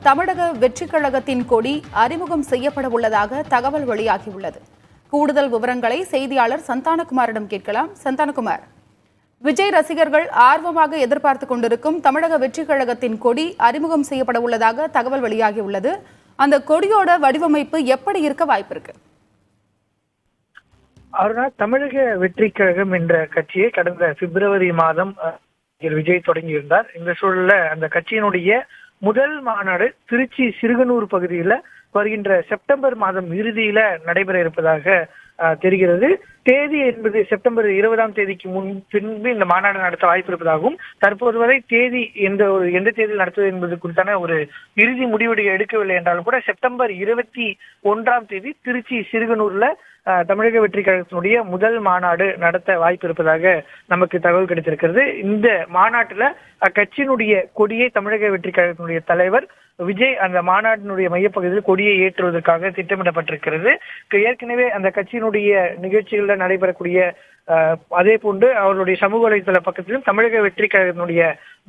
தமிழக வெற்றிக் கழகத்தின் கொடி அறிமுகம் செய்யப்பட உள்ளதாக தகவல் வெளியாகியுள்ளது. கூடுதல் விவரங்களை செய்தியாளர் சந்தானகுமாரிடம் கேட்கலாம். சந்தானகுமார், விஜய் ரசிகர்கள் ஆர்வமாக எதிர்பார்த்துக் கொண்டிருக்கும் தமிழக வெற்றிக் கழகத்தின் கொடி அறிமுகம் செய்யப்பட உள்ளதாக தகவல் வெளியாகியுள்ளது. அந்த கொடியோட வடிவமைப்பு எப்படி இருக்க வாய்ப்பு இருக்கு? அருணா, தமிழக வெற்றிக் கழகம் என்ற கட்சியை கடந்த பிப்ரவரி மாதம் விஜய் தொடங்கியிருந்தார். இந்த சூழல்ல அந்த கட்சியினுடைய முதல் மாநாடு திருச்சி சிறுகனூர் பகுதியில வருகின்ற செப்டம்பர் மாதம் இறுதியில நடைபெற இருப்பதாக தெரிகிறது. தேதி என்பது செப்டம்பர் 20ஆம் தேதிக்கு பின்பு இந்த மாநாடு நடத்த வாய்ப்பு இருப்பதாகவும், தற்போது வரை தேதி எந்த தேதியில் நடத்துவது என்பது குறித்தான ஒரு இறுதி முடிவு எடுக்கவில்லை என்றாலும் கூட செப்டம்பர் 21ஆம் தேதி திருச்சி சிறுகனூர்ல தமிழக வெற்றி கழகத்தினுடைய முதல் மாநாடு நடத்த வாய்ப்பு இருப்பதாக நமக்கு தகவல் கிடைத்திருக்கிறது. இந்த மாநாட்டுல அக்கட்சியினுடைய கொடியை தமிழக வெற்றி கழகத்தினுடைய தலைவர் விஜய் அந்த மாநாட்டினுடைய மையப்பகுதியில் கொடியை ஏற்றுவதற்காக திட்டமிடப்பட்டிருக்கிறது. ஏற்கனவே அந்த கட்சியினுடைய நிகழ்ச்சிகள்ல நடைபெறக்கூடிய அதே போன்று அவர்களுடைய சமூக வலைதள பக்கத்திலும் தமிழக வெற்றி கழகத்தினுடைய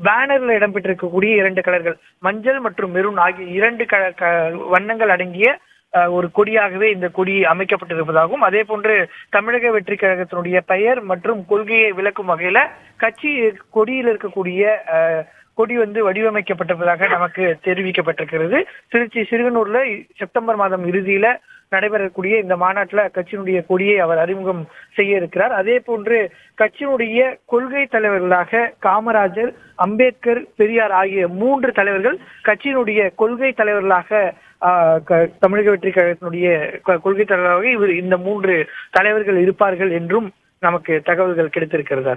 பேனர்ல இடம்பெற்றிருக்கக்கூடிய 2 கலர்கள், மஞ்சள் மற்றும் மெரூன் ஆகிய 2 வண்ணங்கள் அடங்கிய ஒரு கொடியாகவே இந்த கொடி அமைக்கப்பட்டிருப்பதாகவும், அதே போன்று தமிழக வெற்றி கழகத்தினுடைய பெயர் மற்றும் கொள்கையை விளக்கும் வகையில கட்சி கொடியில் இருக்கக்கூடிய கொடி வடிவமைக்கப்பட்டிருப்பதாக நமக்கு தெரிவிக்கப்பட்டிருக்கிறது. திருச்சி சிறுகனூர்ல செப்டம்பர் மாதம் இறுதியில நடைபெறக்கூடிய இந்த மாநாட்டுல கட்சியினுடைய கொடியை அவர் அறிமுகம் செய்ய இருக்கிறார். அதே போன்று கட்சியினுடைய கொள்கை தலைவர்களாக காமராஜர், அம்பேத்கர், பெரியார் ஆகிய 3 தலைவர்கள் கட்சியினுடைய கொள்கை தலைவர்களாக தமிழக வெற்றி கழகத்தினுடைய கொள்கை தலைவராக இந்த 3 தலைவர்கள் இருப்பார்கள் என்றும் நமக்கு தகவல்கள் கிடைத்திருக்கிறது.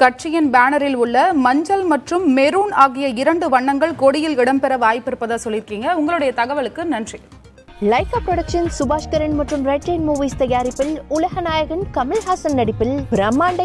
கட்சியின் பேனரில் உள்ள மஞ்சள் மற்றும் மெரூன் ஆகிய 2 வண்ணங்கள் கொடியில் இடம்பெற வாய்ப்பு இருப்பதா சொல்லியிருக்கீங்க. உங்களுடைய தகவலுக்கு நன்றி. லைகா புரொடக்ஷன் சுபாஷ்கரன் மற்றும் ரெட் ரெயின் மூவிஸ் தயாரிப்பில் உலக நாயகன் கமல்ஹாசன் நடிப்பில் பிரம்மாண்ட